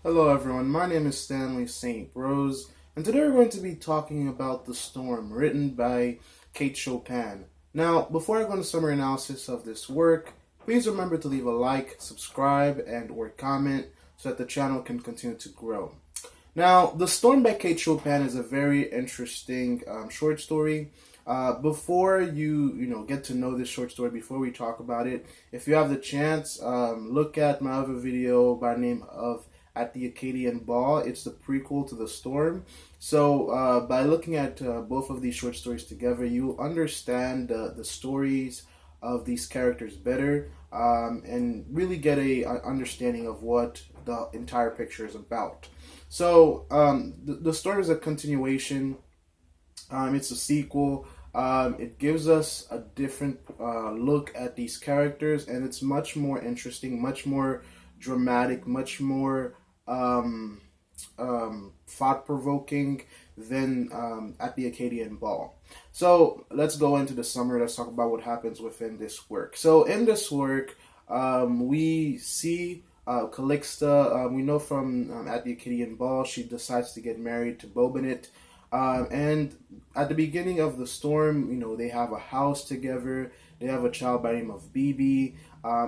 Hello everyone, my name is Stanley St. Rose, and today we're going to be talking about The Storm, written by Chopin. Now, before I go into summary analysis of this work, please remember to leave a like, subscribe, and or comment so that the channel can continue to grow. Now, The Storm by Chopin is a very interesting short story. Before you get to know this short story, before we talk about it, if you have the chance, look at my other video by name of At the Acadian Ball. It's the prequel to The Storm. So by looking at both of these short stories together, you understand the stories of these characters better, and really get a understanding of what the entire picture is about. So the story is a continuation. It's a sequel. It gives us a different look at these characters, and it's much more interesting, much more dramatic, much more thought-provoking than At the Acadian Ball. So let's go into the summary. Let's talk about what happens within this work. So in this work, we see Calixta. We know from At the Acadian Ball, she decides to get married to Bobinit. And at the beginning of The Storm, they have a house together. They have a child by the name of BB.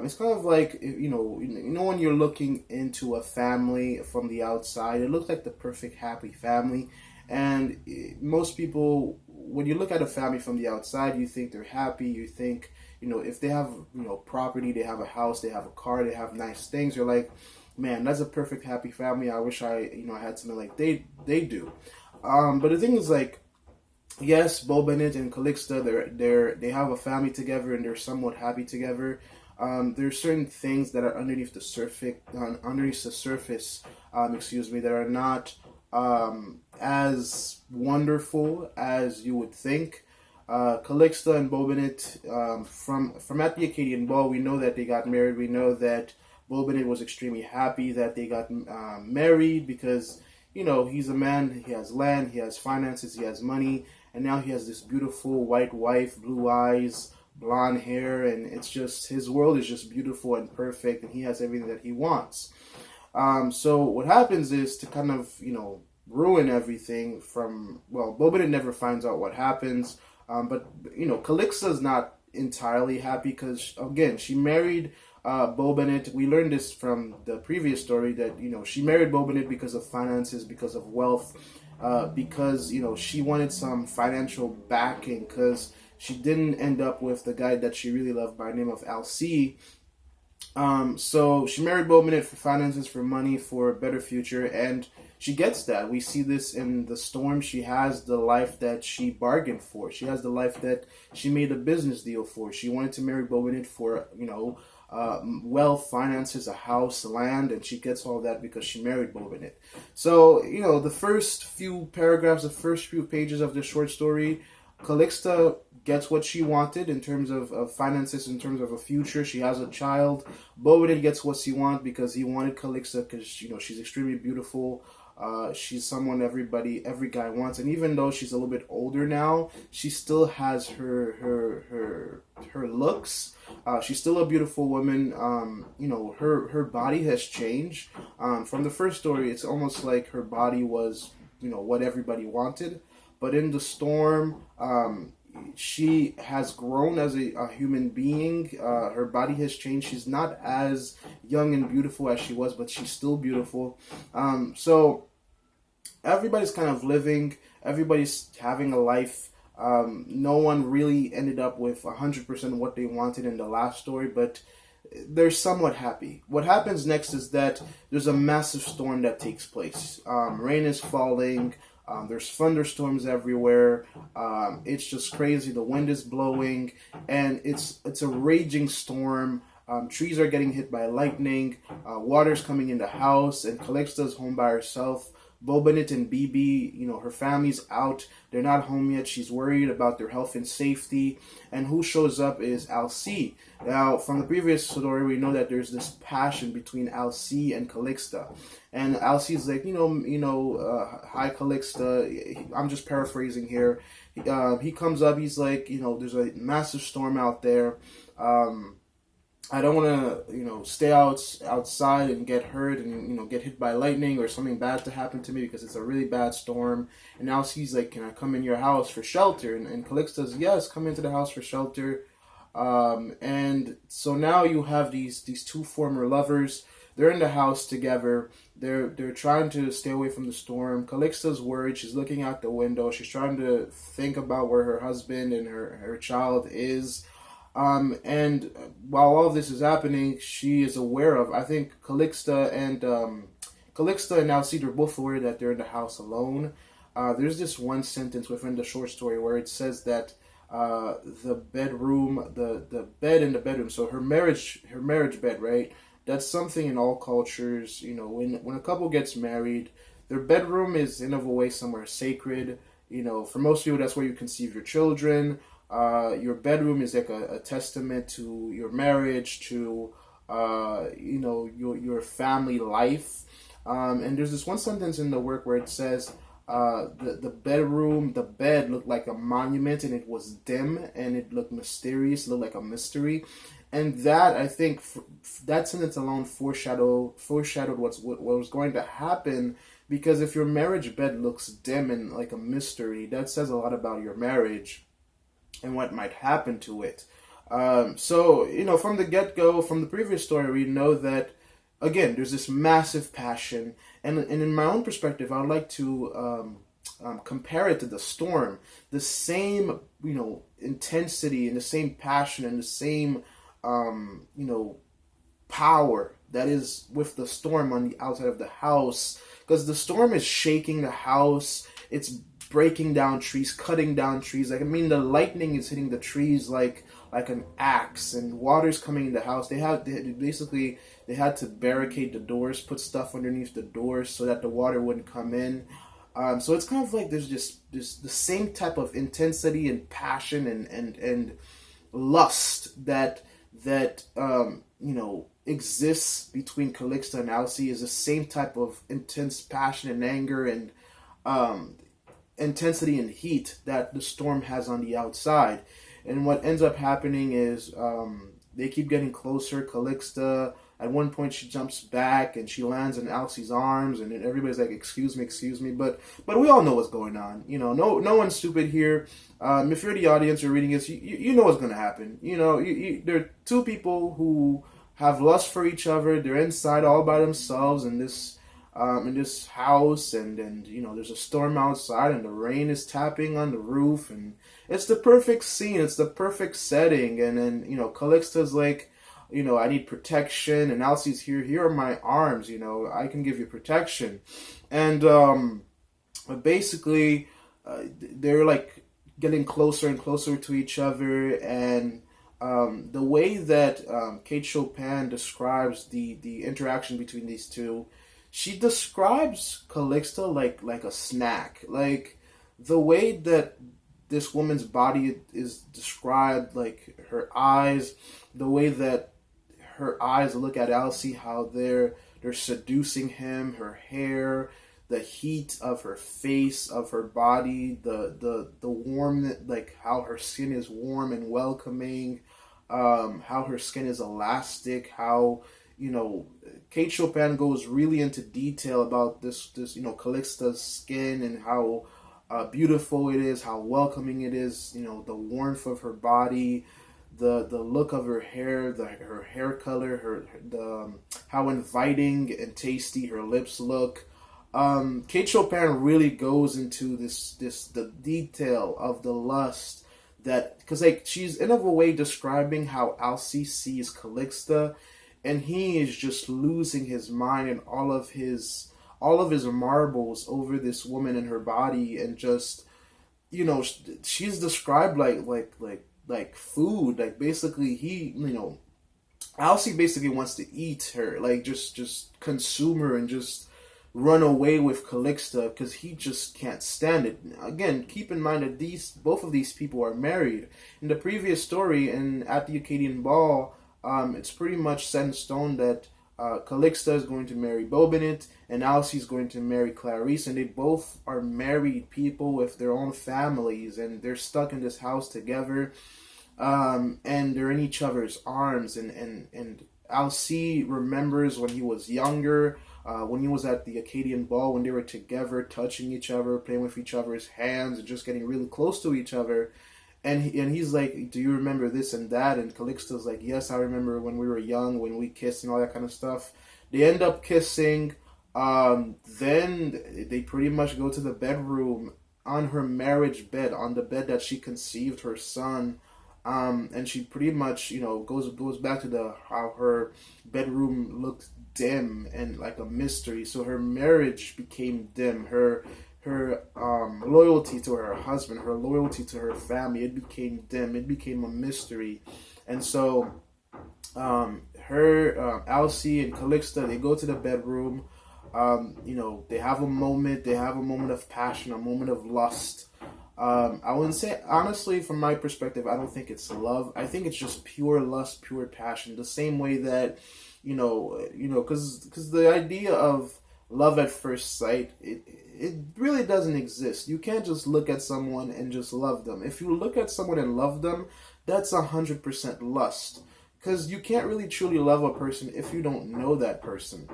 It's kind of like, when you're looking into a family from the outside, it looks like the perfect happy family. And most people, when you look at a family from the outside, you think they're happy. You think, if they have, property, they have a house, they have a car, they have nice things. You're like, man, that's a perfect happy family. I wish I had something like they do. But the thing is, like, yes, Bo Bennett and Calixta, they have a family together and they're somewhat happy together. There's certain things that are underneath the surface, that are not as wonderful as you would think. Calixta and Bo Bennett, from At the Acadian Ball, we know that they got married. We know that Bo Bennett was extremely happy that they got married because, he's a man, he has land, he has finances, he has money, and now he has this beautiful white wife, blue eyes, blonde hair, and it's just, his world is just beautiful and perfect, and he has everything that he wants. So what happens is, to kind of, ruin everything Bobinette never finds out what happens, but, Calixta is not entirely happy because, again, she married Bobinette. We learned this from the previous story that, she married Bobinette because of finances, because of wealth, because, she wanted some financial backing because she didn't end up with the guy that she really loved by the name of Alcee. So she married Bobinette for finances, for money, for a better future, and she gets that. We see this in The Storm. She has the life that she bargained for. She has the life that she made a business deal for. She wanted to marry Bobinette for, wealth, finances, a house, land, and she gets all that because she married Bobinette. So, the first few paragraphs, the first few pages of the short story, Calixta gets what she wanted in terms of finances, in terms of a future. She has a child. Bobinette gets what he wants because he wanted Calixta because, she's extremely beautiful. She's someone every guy wants, and even though she's a little bit older now, she still has her looks. She's still a beautiful woman. Her body has changed. From the first story, it's almost like her body was, what everybody wanted, but in The Storm, she has grown as a human being. Her body has changed. She's not as young and beautiful as she was, but she's still beautiful. So everybody's kind of living, everybody's having a life. No one really ended up with 100% what they wanted in the last story, but they're somewhat happy. What happens next is that there's a massive storm that takes place. Rain is falling. There's thunderstorms everywhere. It's just crazy. The wind is blowing, and it's a raging storm. Trees are getting hit by lightning. Water's coming in the house, and Calixta's home by herself. Bobinette and BB, her family's out. They're not home yet. She's worried about their health and safety. And who shows up is Alcee. Now, from the previous story, we know that there's this passion between Alcee and Calixta. And Alcee's like, hi Calixta. I'm just paraphrasing here. He comes up. He's like, there's a massive storm out there. I don't want to, stay outside and get hurt and, get hit by lightning or something bad to happen to me because it's a really bad storm. And now he's like, can I come in your house for shelter? And Calix says, yes, come into the house for shelter. And so now you have these two former lovers. They're in the house together. They're trying to stay away from the storm. Calixta's worried. She's looking out the window. She's trying to think about where her husband and her child is. And while all of this is happening, she is aware of. I think Calixta and Alcide are both aware that they're in the house alone. There's this one sentence within the short story where it says that the bedroom, the bed in the bedroom. So her marriage bed, right? That's something in all cultures. When a couple gets married, their bedroom is in of a way somewhere sacred. For most people, that's where you conceive your children. Your bedroom is like a testament to your marriage, to your family life. And there's this one sentence in the work where it says the bed looked like a monument, and it was dim, and it looked mysterious, looked like a mystery. And that, I think, that sentence alone foreshadowed what was going to happen. Because if your marriage bed looks dim and like a mystery, that says a lot about your marriage and what might happen to it. So, from the get-go, from the previous story, we know that, again, there's this massive passion. And in my own perspective, I would like to compare it to the storm. The same, intensity and the same passion and the same, power that is with the storm on the outside of the house. Because the storm is shaking the house. It's breaking down trees, cutting down trees. The lightning is hitting the trees like an axe, and water's coming in the house. They had to barricade the doors, put stuff underneath the doors so that the water wouldn't come in. So it's kind of like there's just the same type of intensity and passion and lust that exists between Calixta and Alcide. Is the same type of intense passion and anger and intensity and heat that the storm has on the outside. And what ends up happening is they keep getting closer. Calixta, at one point, she jumps back and she lands in Alcide's arms, and then everybody's like, excuse me. But we all know what's going on. No one's stupid here. If you're the audience or reading this, you know what's going to happen. There are two people who have lust for each other. They're inside all by themselves in this house, and there's a storm outside, and the rain is tapping on the roof, and it's the perfect scene. It's the perfect setting. And then Calixta's like, I need protection, and Alcide's here are my arms. I can give you protection. And basically, they're like getting closer and closer to each other. And the way that Kate Chopin describes the interaction between these two, she describes Calixta like a snack. Like the way that this woman's body is described, like her eyes, the way that her eyes look at Alcide, how they're seducing him, her hair, the heat of her face, of her body, the warm, like how her skin is warm and welcoming, how her skin is elastic, how Kate Chopin goes really into detail about this Calixta's skin and how beautiful it is, how welcoming it is, the warmth of her body, the look of her hair, her hair color, how inviting and tasty her lips look. Kate Chopin really goes into the detail of the lust because she's in a way describing how Alcide sees Calixta, and he is just losing his mind and all of his marbles over this woman and her body, and just she's described like food. Like basically Alcide basically wants to eat her, like just consume her and just run away with Calixta because he just can't stand it. Again, keep in mind that both of these people are married. In the previous story, and at the Acadian Ball, it's pretty much set in stone that Calixta is going to marry Bobinit, and Alcide is going to marry Clarice, and they both are married people with their own families, and they're stuck in this house together. and they're in each other's arms, and Alcee remembers when he was younger, when he was at the Acadian Ball, when they were together, touching each other, playing with each other's hands, and just getting really close to each other. And he's like, "Do you remember this and that?" And Calixto's like, "Yes, I remember when we were young, when we kissed and all that kind of stuff." They end up kissing. Then they pretty much go to the bedroom, on her marriage bed, on the bed that she conceived her son. And she pretty much, goes back to the how her bedroom looked dim and like a mystery. So her marriage became dim. Her loyalty to her husband, her loyalty to her family, it became dim. It became a mystery. And so Alcee and Calixta, they go to the bedroom. They have a moment. They have a moment of passion, a moment of lust. I wouldn't say, honestly, from my perspective, I don't think it's love. I think it's just pure lust, pure passion. The same way that, because the idea of love at first sight, it really doesn't exist. You can't just look at someone and just love them. If you look at someone and love them, that's 100% lust. Because you can't really truly love a person if you don't know that person.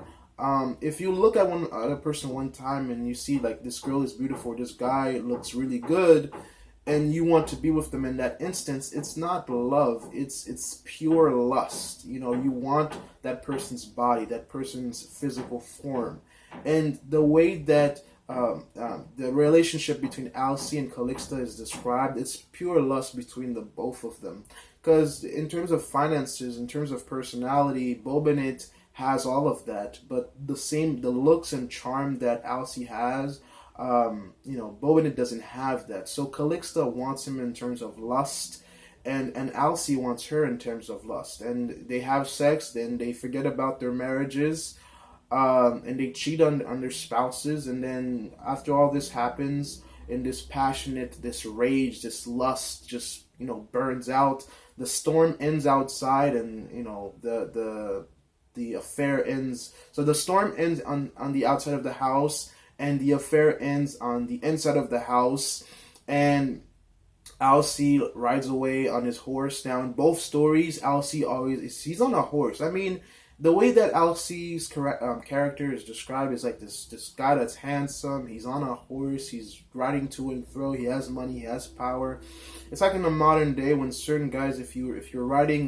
If you look at one other person one time and you see like this girl is beautiful, this guy looks really good, and you want to be with them in that instance, it's not love. It's pure lust. You want that person's body, that person's physical form, and the way that the relationship between Alcee and Calixta is described, it's pure lust between the both of them. Because in terms of finances, in terms of personality, Bobinit has all of that, but the looks and charm that Alcee has, Bobinit doesn't have that. So Calixta wants him in terms of lust, and Alcee wants her in terms of lust, and they have sex. Then they forget about their marriages, and they cheat on their spouses, and then after all this happens, in this passionate, this rage, this lust, just burns out. The storm ends outside, and the affair ends. So the storm ends on the outside of the house, and the affair ends on the inside of the house. And Alcee rides away on his horse. Now, in both stories, he's on a horse. I mean, the way that Alcee's character is described is like this guy that's handsome. He's on a horse. He's riding to and fro. He has money. He has power. It's like in the modern day when certain guys, if you're riding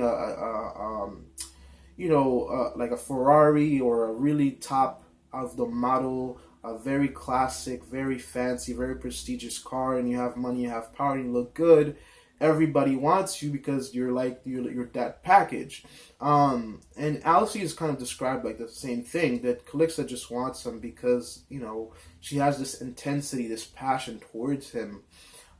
like a Ferrari or a really top of the model, a very classic, very fancy, very prestigious car, and you have money, you have power, and you look good, everybody wants you because you're that package. And Alcee is kind of described like the same thing, that Calixta just wants him because, she has this intensity, this passion towards him.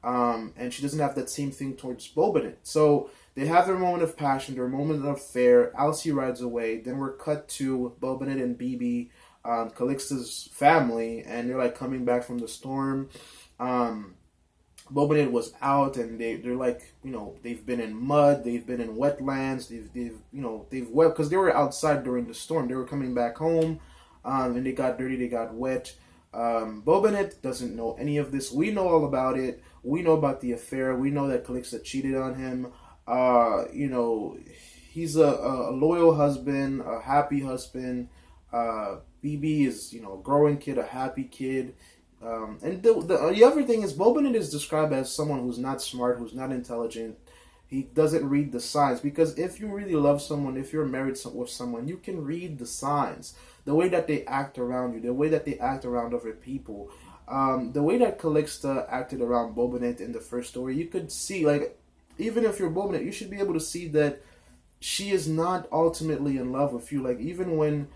And she doesn't have that same thing towards Bobinit. So they have their moment of passion, their moment of affair. Alcee rides away. Then we're cut to Bobinit and Bibi, Calixta's family, and they're like coming back from the storm. Bobinit was out, and they're like, they've been in mud, they've been in wetlands, they've wet because they were outside during the storm. They were coming back home, and they got dirty, they got wet. Bobinit doesn't know any of this. We know all about it. We know about the affair. We know that Calixta cheated on him. He's a loyal husband, a happy husband. BB is, a growing kid, a happy kid. And the other thing is, Bobinit is described as someone who's not smart, who's not intelligent. He doesn't read the signs, because if you really love someone, if you're married with someone, you can read the signs, the way that they act around you, the way that they act around other people, the way that Calixta acted around Bobinit in the first story. You could see, like, even if you're Bobinit, you should be able to see that she is not ultimately in love with you. Like, even when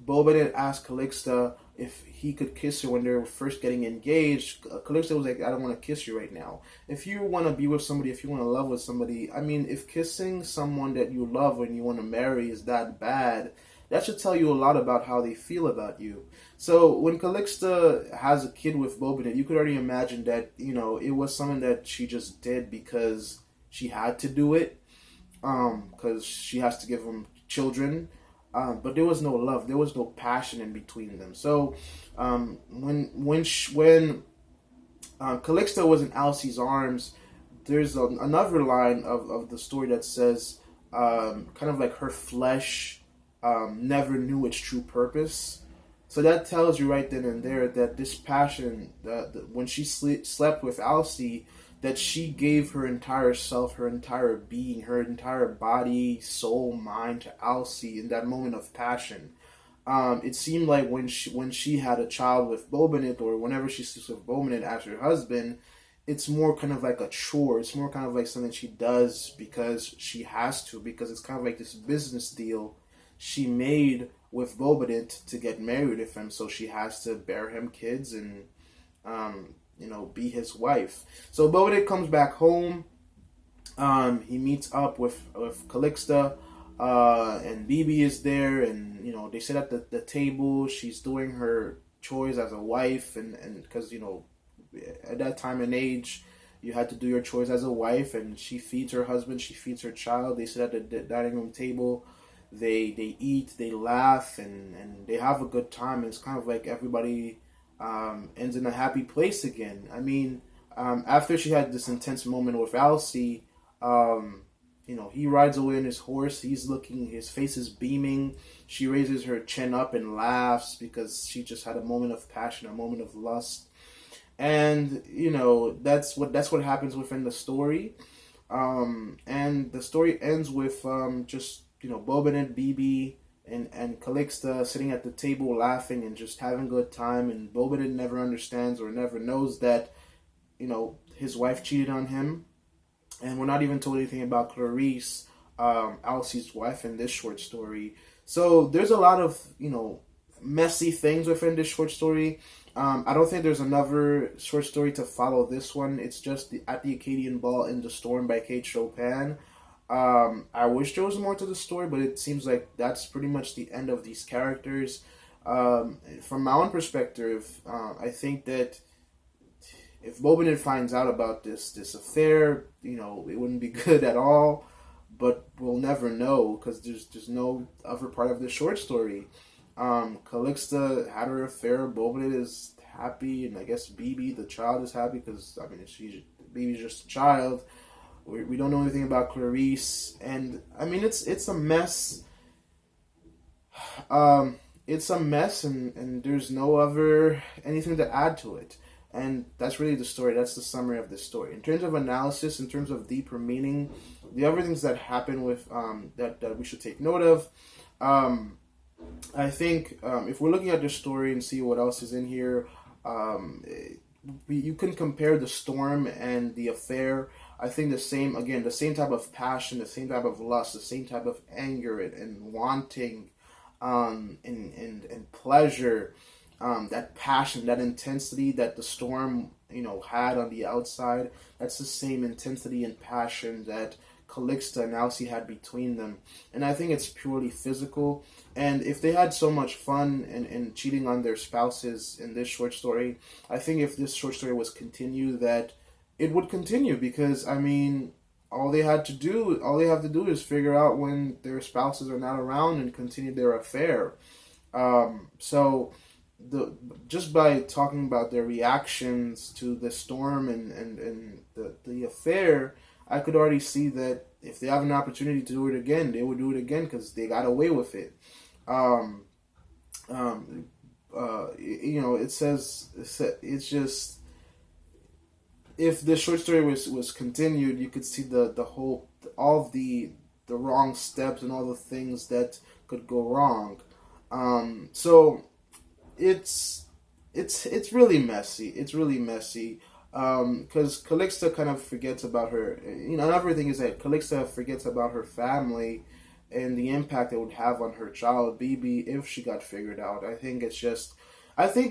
Bobinit asked Calixta if he could kiss her when they were first getting engaged, Calixta was like, I don't want to kiss you right now. If you want to be with somebody, if you want to love with somebody, I mean, if kissing someone that you love and you want to marry is that bad, that should tell you a lot about how they feel about you. So when Calixta has a kid with Bobinit, you could already imagine that, it was something that she just did because she had to do it, because she has to give him children. But there was no love, there was no passion in between them. So when Calixta was in Alcee's arms, there's another line of the story that says, kind of like her flesh never knew its true purpose. So that tells you right then and there that this passion, when she slept with Alcee, that she gave her entire self, her entire being, her entire body, soul, mind to Alcee in that moment of passion. It seemed like when she had a child with Bobinit, or whenever she sleeps with Bobinit as her husband, it's more kind of like a chore. It's more kind of like something she does because she has to, because it's kind of like this business deal she made with Bobinit to get married with him. So she has to bear him kids and, be his wife. So Bobinit comes back home. He meets up with Calixta, and Bibi is there, and they sit at the table. She's doing her chores as a wife, and because at that time and age, you had to do your chores as a wife, and she feeds her husband, she feeds her child. They sit at the dining room table. They eat, they laugh, and they have a good time. And it's kind of like everybody ends in a happy place again. I mean, after she had this intense moment with Alcee, he rides away on his horse. He's looking, his face is beaming. She raises her chin up and laughs because she just had a moment of passion, a moment of lust. And that's what happens within the story. And the story ends with just Bobinit, Bibi, and Calixta sitting at the table laughing and just having a good time. And Bobinit never understands or never knows that his wife cheated on him. And we're not even told anything about Clarice, Alcee's wife, in this short story. So there's a lot of messy things within this short story. I don't think there's another short story to follow this one. It's just At the Acadian Ball in the Storm by Kate Chopin. I wish there was more to the story, but it seems like that's pretty much the end of these characters. From my own perspective, I think that if Bobinit finds out about this affair, it wouldn't be good at all. But we'll never know because there's no other part of the short story. Calixta had her affair. Bobinit is happy, and I guess Bibi, the child, is happy because Bibi's just a child. We don't know anything about Clarice, and I mean it's a mess. It's a mess, and there's no other anything to add to it. And that's really the story. That's the summary of this story. In terms of analysis, in terms of deeper meaning, the other things that happen with that we should take note of. I think if we're looking at the story and see what else is in here, you can compare the storm and the affair. I think the same type of passion, the same type of lust, the same type of anger and wanting, and pleasure, that passion, that intensity that the storm, had on the outside. That's the same intensity and passion that Calixta and Alcee had between them. And I think it's purely physical. And if they had so much fun in cheating on their spouses in this short story, I think if this short story was continued, that it would continue, because I mean, all they have to do is figure out when their spouses are not around and continue their affair. So just by talking about their reactions to the storm and the affair, I could already see that if they have an opportunity to do it again, they would do it again because they got away with it. It says it's just, if the short story was continued, you could see all of the wrong steps and all the things that could go wrong. So it's really messy. It's really messy. Because Calixta kind of forgets about her. Another thing is that Calixta forgets about her family and the impact it would have on her child, Bibi, if she got figured out. I think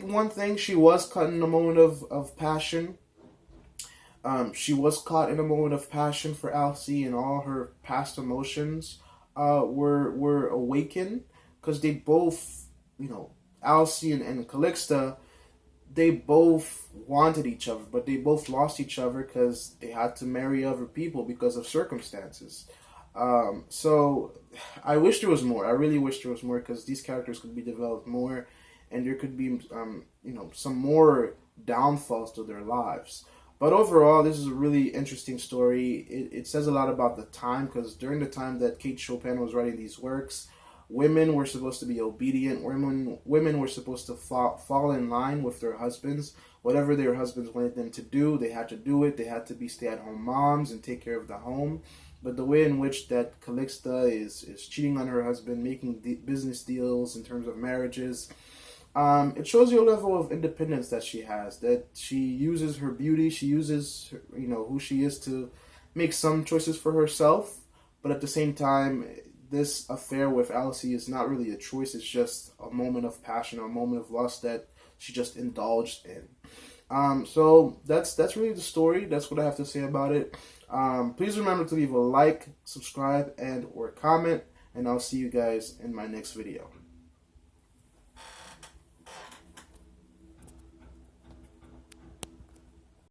one thing, she was caught in a moment of passion. She was caught in a moment of passion for Alcee, and all her past emotions were awakened, because they both, Alcee and Calixta, they both wanted each other, but they both lost each other because they had to marry other people because of circumstances. So I wish there was more. I really wish there was more, because these characters could be developed more, and there could be some more downfalls to their lives. But overall, this is a really interesting story. It says a lot about the time, because during the time that Kate Chopin was writing these works, women were supposed to be obedient. Women were supposed to fall in line with their husbands. Whatever their husbands wanted them to do, they had to do it. They had to be stay-at-home moms and take care of the home. But the way in which that Calixta is cheating on her husband, making business deals in terms of marriages, it shows you a level of independence that she has. That she uses her beauty, she uses who she is to make some choices for herself. But at the same time, this affair with Alice is not really a choice. It's just a moment of passion, or a moment of lust that she just indulged in. So that's really the story. That's what I have to say about it. Please remember to leave a like, subscribe, and or comment, and I'll see you guys in my next video.